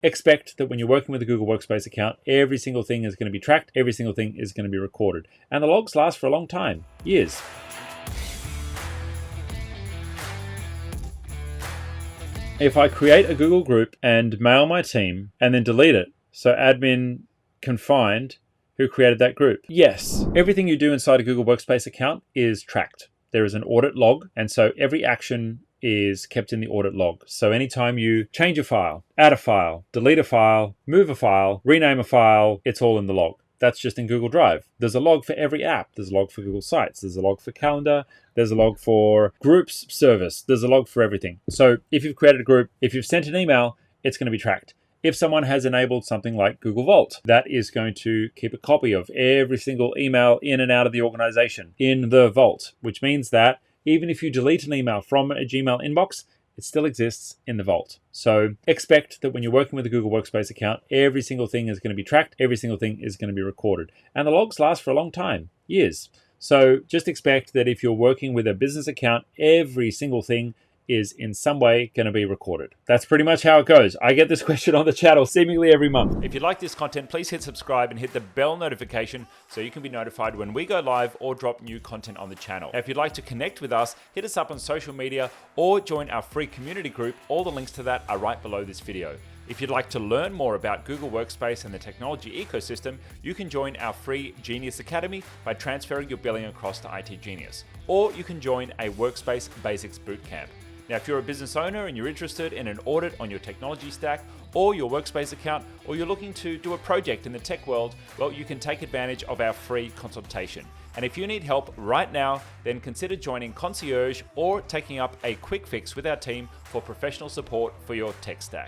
expect that when you're working with a Google Workspace account, every single thing is going to be tracked, every single thing is going to be recorded. And the logs last for a long time, years. If I create a Google group and mail my team and then delete it, so admin can find who created that group. Yes, everything you do inside a Google Workspace account is tracked. There is an audit log, and so every action is kept in the audit log. So anytime you change a file, add a file, delete a file, move a file, rename a file, it's all in the log. That's just in Google Drive. There's a log for every app. There's a log for Google Sites. There's a log for Calendar. There's a log for Groups service. There's a log for everything. So if you've created a group, if you've sent an email, it's going to be tracked. If someone has enabled something like Google Vault, that is going to keep a copy of every single email in and out of the organization in the vault, which means that even if you delete an email from a Gmail inbox, it still exists in the vault. So expect that when you're working with a Google Workspace account, every single thing is going to be tracked, every single thing is going to be recorded. And the logs last for a long time, years. So just expect that if you're working with a business account, every single thing is in some way going to be recorded. That's pretty much how it goes. I get this question on the channel seemingly every month. If you like this content, please hit subscribe and hit the bell notification so you can be notified when we go live or drop new content on the channel. Now, if you'd like to connect with us, hit us up on social media or join our free community group. All the links to that are right below this video. If you'd like to learn more about Google Workspace and the technology ecosystem, you can join our free Genius Academy by transferring your billing across to itGenius. Or you can join a Workspace Basics Bootcamp. Now, if you're a business owner and you're interested in an audit on your technology stack or your Workspace account, or you're looking to do a project in the tech world, well, you can take advantage of our free consultation. And if you need help right now, then consider joining Concierge or taking up a quick fix with our team for professional support for your tech stack.